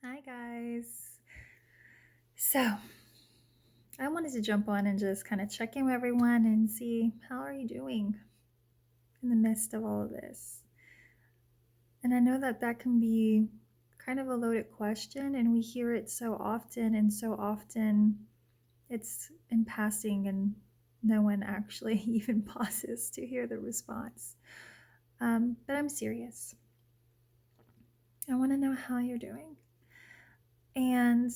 Hi, guys. So, I wanted to jump on and just kind of check in with everyone and see how are you doing in the midst of all of this. And I know that that can be kind of a loaded question, and we hear it so often, and so often it's in passing, and no one actually even pauses to hear the response. But I'm serious. I want to know how you're doing. And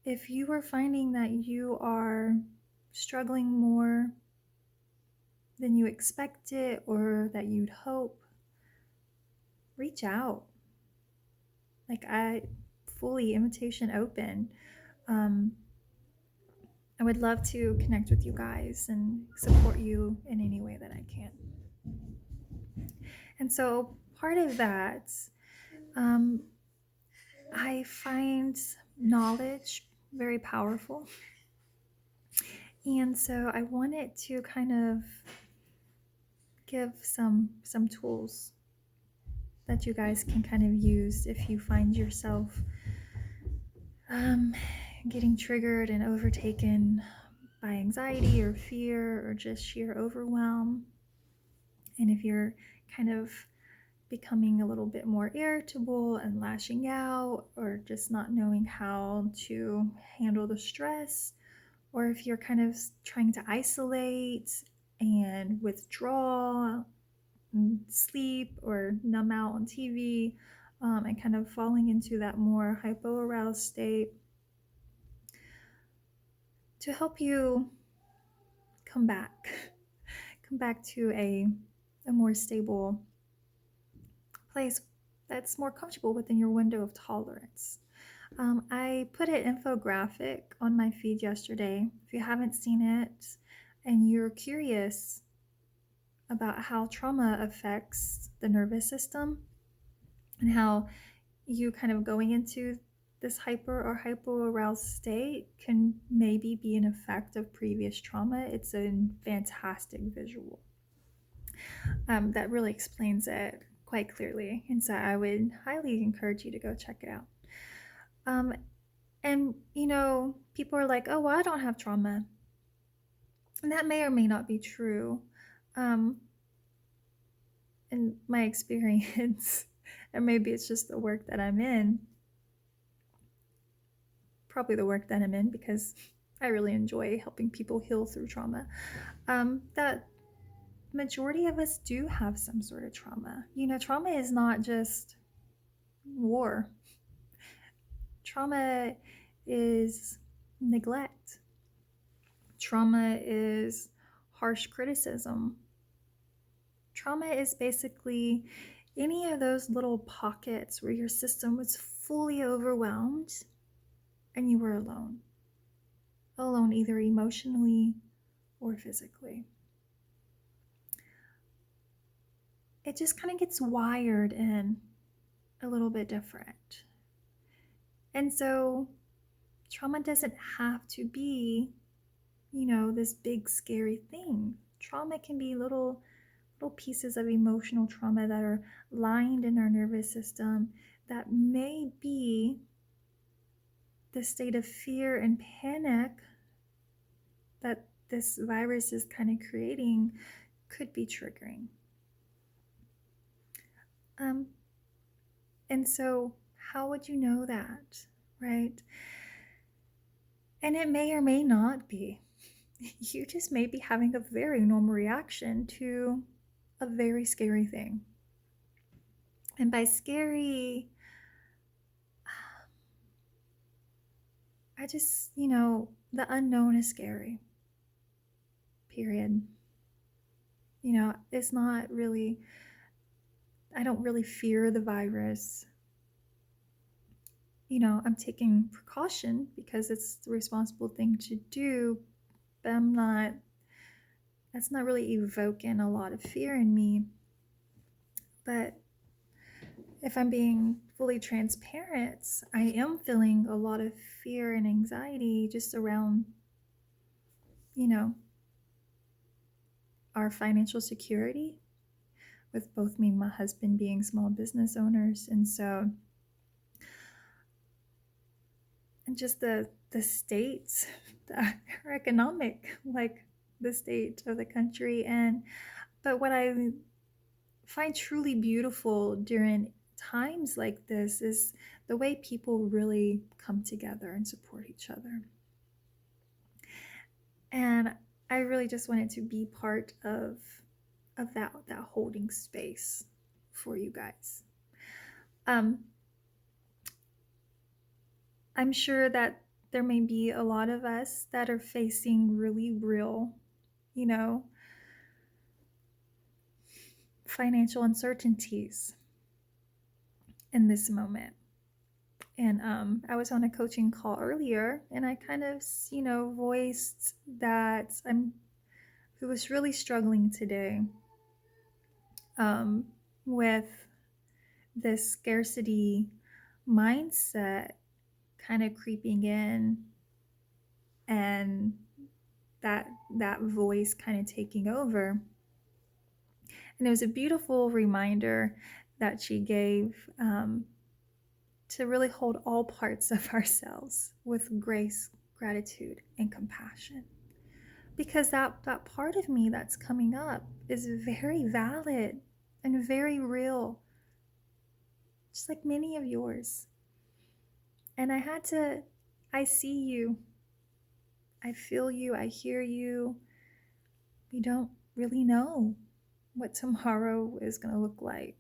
if you are finding that you are struggling more than you expected or that you'd hope, reach out. Like, I fully invitation open. Um, I would love to connect with you guys and support you in any way that I can. And so, part of that, um, I find knowledge very powerful. And so, I wanted to kind of give some tools that you guys can kind of use if you find yourself um, getting triggered and overtaken by anxiety or fear or just sheer overwhelm. And if you're kind of becoming a little bit more irritable and lashing out, or just not knowing how to handle the stress, or if you're kind of trying to isolate and withdraw and sleep or numb out on TV, and kind of falling into that more hypo-aroused state, to help you come back come back to a more stable place that's more comfortable within your window of tolerance. I put an infographic on my feed yesterday. If you haven't seen it and you're curious about how trauma affects the nervous system and how you kind of going into this hyper or hypo-aroused state can maybe be an effect of previous trauma, it's a fantastic visual that really explains it quite clearly. And so I would highly encourage you to go check it out. Um, and, people are like, oh, well, I don't have trauma. And that may or may not be true. Um, in my experience, or maybe it's just the work that I'm in, probably the work that I'm in because I really enjoy helping people heal through trauma. That majority of us do have some sort of trauma. Trauma is not just war. Trauma is neglect. Trauma is harsh criticism. Trauma is basically any of those little pockets where your system was fully overwhelmed and you were alone. Alone either emotionally or physically. It just kind of gets wired in a little bit different. And so trauma doesn't have to be, this big scary thing. Trauma can be little pieces of emotional trauma that are lined in our nervous system that may be the state of fear and panic that this virus is kind of creating could be triggering. And so how would you know that, right? And it may or may not be. You just may be having a very normal reaction to a very scary thing. And by scary, I just, the unknown is scary. Period. It's not really, I don't really fear the virus. I'm taking precaution because it's the responsible thing to do, but that's not really evoking a lot of fear in me. But if I'm being fully transparent, I am feeling a lot of fear and anxiety just around, our financial security, with both me and my husband being small business owners. And so just the state, our economic, like the state of the country. And but what I find truly beautiful during times like this is the way people really come together and support each other. And I really just wanted to be part of that holding space for you guys. Um, I'm sure that there may be a lot of us that are facing really real, you know, financial uncertainties in this moment. And I was on a coaching call earlier, and I kind of, voiced that I was really struggling today um, with this scarcity mindset kind of creeping in, and that voice kind of taking over. And it was a beautiful reminder that she gave to really hold all parts of ourselves with grace, gratitude, and compassion. Because that part of me that's coming up is very valid and very real, just like many of yours. And I see you, I feel you, I hear you. We don't really know what tomorrow is going to look like,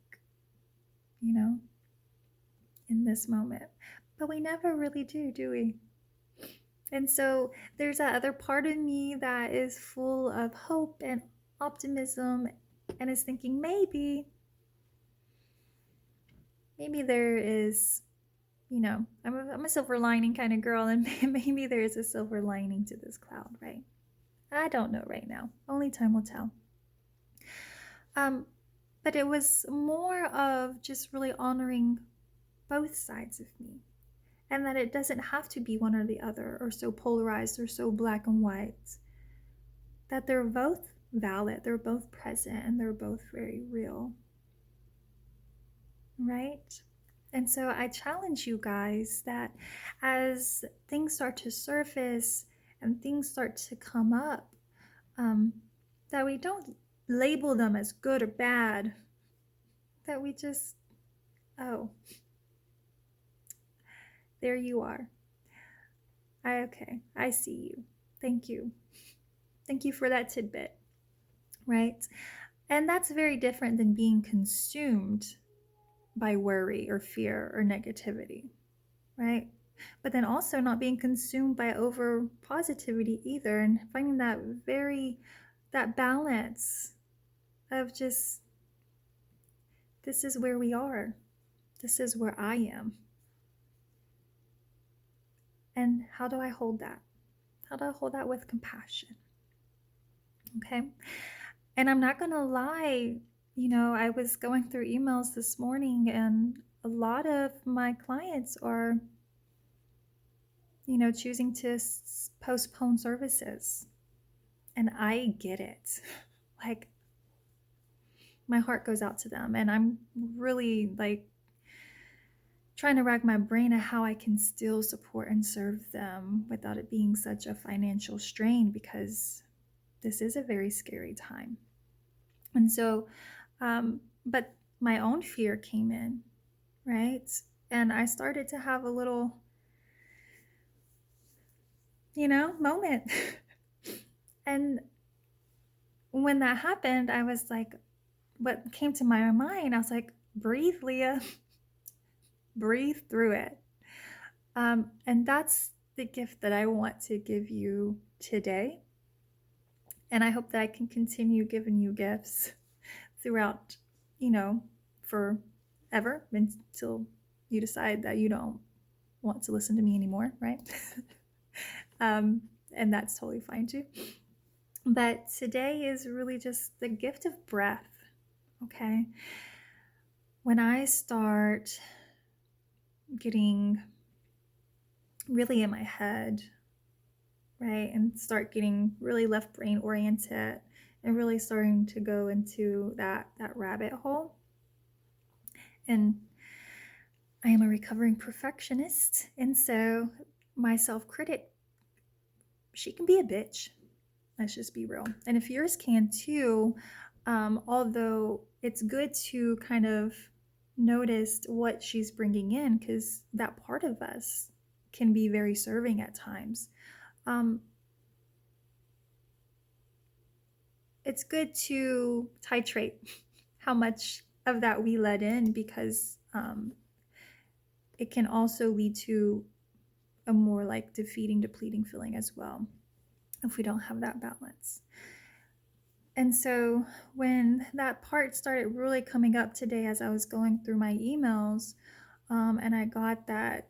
in this moment. But we never really do we? And so there's that other part of me that is full of hope and optimism and is thinking maybe there is, I'm a silver lining kind of girl, and maybe there is a silver lining to this cloud, right? I don't know right now. Only time will tell. But it was more of just really honoring both sides of me, and that it doesn't have to be one or the other, or so polarized or so black and white. That they're both valid, they're both present, and they're both very real, right? And so I challenge you guys that as things start to surface and things start to come up, that we don't label them as good or bad, that we just, oh, there you are. Okay, I see you. Thank you. Thank you for that tidbit, right? And that's very different than being consumed by worry or fear or negativity, right? But then also not being consumed by over positivity either, and finding that balance of just, this is where we are, this is where I am, and how do I hold that? How do I hold that with compassion? Okay. And I'm not gonna lie, I was going through emails this morning, and a lot of my clients are, choosing to postpone services. And I get it. Like, my heart goes out to them, and I'm really like trying to rack my brain at how I can still support and serve them without it being such a financial strain, because this is a very scary time. And so, but my own fear came in, right? And I started to have a little, moment. And when that happened, I was like, what came to my mind, I was like, breathe, Leah, breathe through it. And that's the gift that I want to give you today. And I hope that I can continue giving you gifts throughout, forever, until you decide that you don't want to listen to me anymore, right? And that's totally fine too. But today is really just the gift of breath, okay? When I start getting really in my head, right, and start getting really left brain oriented and really starting to go into that rabbit hole. And I am a recovering perfectionist, and so my self-critic, she can be a bitch. Let's just be real. And if yours can too, although it's good to kind of notice what she's bringing in, because that part of us can be very serving at times. It's good to titrate how much of that we let in, because it can also lead to a more like defeating, depleting feeling as well if we don't have that balance. And so when that part started really coming up today as I was going through my emails, and I got that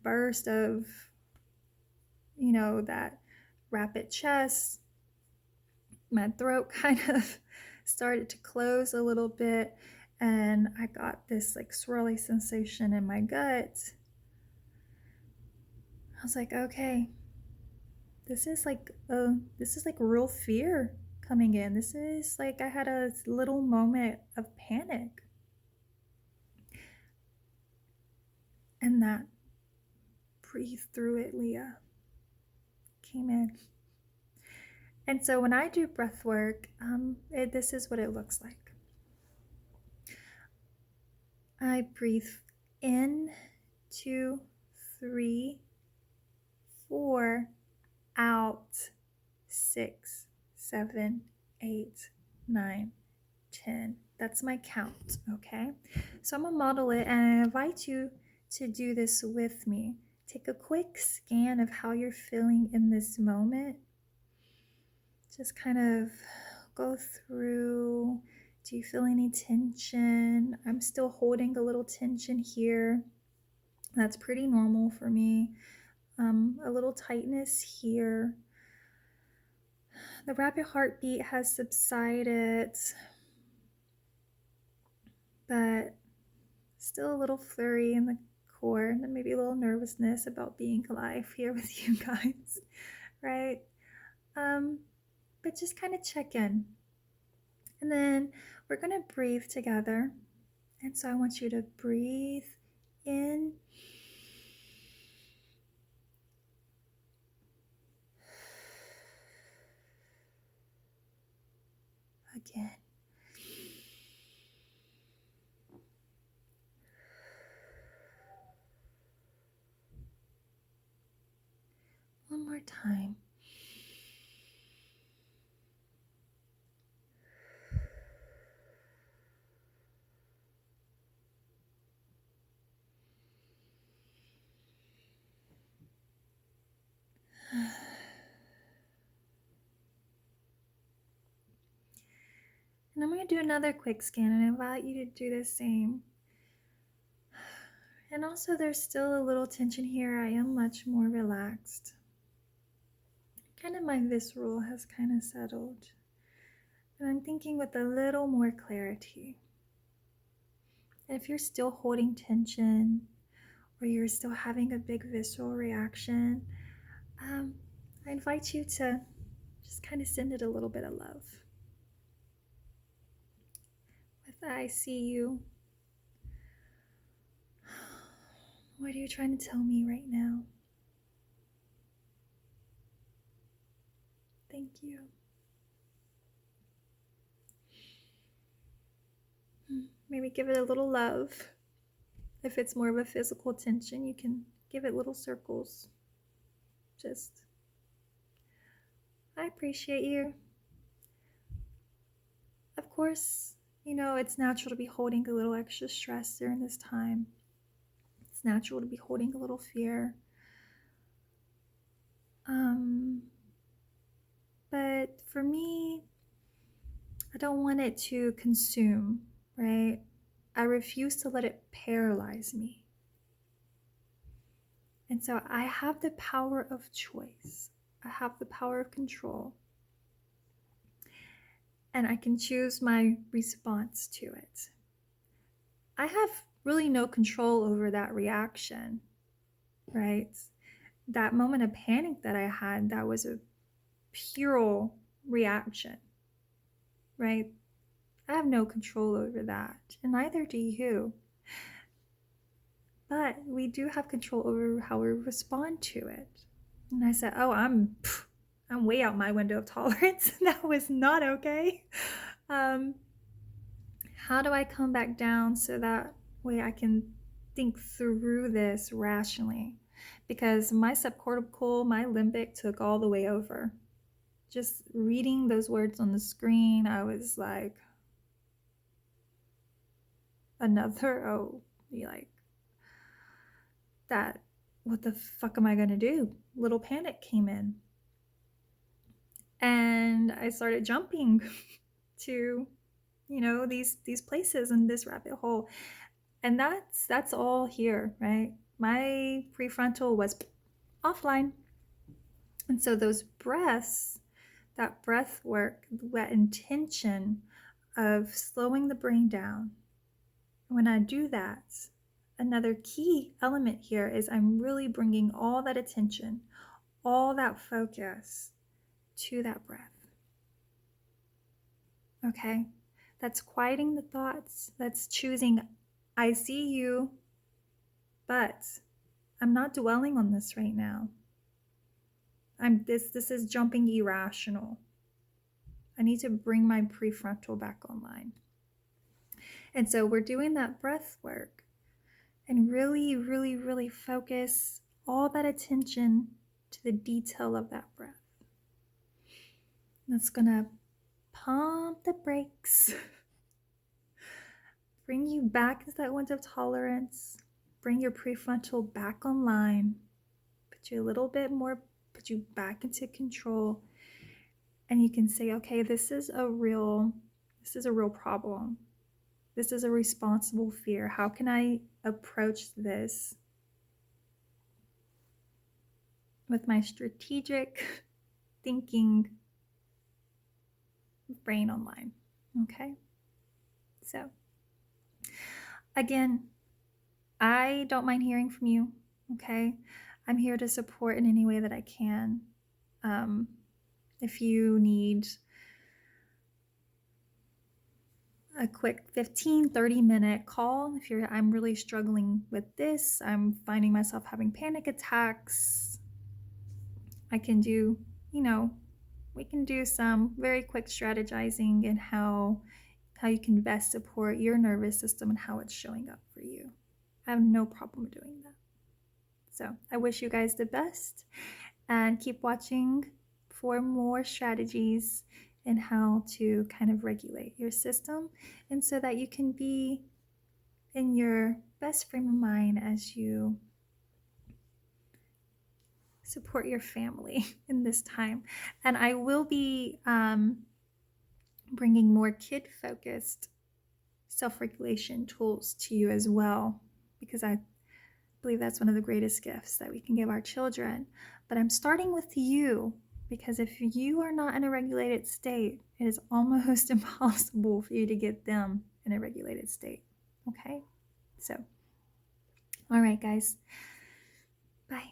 burst of, that rapid chest, my throat kind of started to close a little bit, and I got this like swirly sensation in my gut. I was like, okay, this is like real fear coming in. This is like I had a little moment of panic. And that breathe through it, Leah, came in. And so when I do breath work, this is what it looks like. I breathe in, 2, 3, 4, out, 6, 7, 8, 9, 10. That's my count, okay? So I'm gonna model it, and I invite you to do this with me. Take a quick scan of how you're feeling in this moment. Just kind of go through. Do you feel any tension? I'm still holding a little tension here. That's pretty normal for me. A little tightness here. The rapid heartbeat has subsided, but still a little flurry in the core, and maybe a little nervousness about being alive here with you guys, right? But just kind of check in. And then we're going to breathe together. And so I want you to breathe in. Again. One more time. And I'm going to do another quick scan, and I invite you to do the same. And also, there's still a little tension here. I am much more relaxed. Kind of my visceral has kind of settled. And I'm thinking with a little more clarity. And if you're still holding tension, or you're still having a big visceral reaction, I invite you to just kind of send it a little bit of love. With I see you. What are you trying to tell me right now? Thank you. Maybe give it a little love. If it's more of a physical tension, you can give it little circles. Just, I appreciate you. Of course, it's natural to be holding a little extra stress during this time. It's natural to be holding a little fear. But for me, I don't want it to consume, right? I refuse to let it paralyze me. And so I have the power of choice. I have the power of control. And I can choose my response to it. I have really no control over that reaction, right? That moment of panic that I had, that was a pure reaction, right? I have no control over that, and neither do you. but we do have control over how we respond to it. And I said, oh, I'm way out my window of tolerance. That was not okay. How do I come back down so that way I can think through this rationally? Because my subcortical, my limbic took all the way over. Just reading those words on the screen, I was like, that, what the fuck am I gonna do? Little panic came in. And I started jumping to, these places and this rabbit hole. And that's all here, right? My prefrontal was offline. And so those breaths, that breath work, that intention of slowing the brain down, when I do that, another key element here is I'm really bringing all that attention, all that focus to that breath. Okay? That's quieting the thoughts. That's choosing, I see you, but I'm not dwelling on this right now. This is jumping irrational. I need to bring my prefrontal back online. And so we're doing that breath work and really, really, really focus all that attention to the detail of that breath. That's gonna pump the brakes, bring you back to that window of tolerance, bring your prefrontal back online, put you back into control, and you can say, okay, this is a real problem. This is a responsible fear. How can I approach this with my strategic thinking brain online? Okay? So, again, I don't mind hearing from you, okay? I'm here to support in any way that I can. If you need a quick 15-30 minute call, I'm really struggling with this, I'm finding myself having panic attacks, I can do, we can do some very quick strategizing in how you can best support your nervous system and how it's showing up for you. I have no problem doing that. So I wish you guys the best and keep watching for more strategies in how to kind of regulate your system, and so that you can be in your best frame of mind as you support your family in this time. And I will be bringing more kid-focused self-regulation tools to you as well, because I believe that's one of the greatest gifts that we can give our children. But I'm starting with you, because if you are not in a regulated state, it is almost impossible for you to get them in a regulated state. Okay? So, all right, guys. Bye.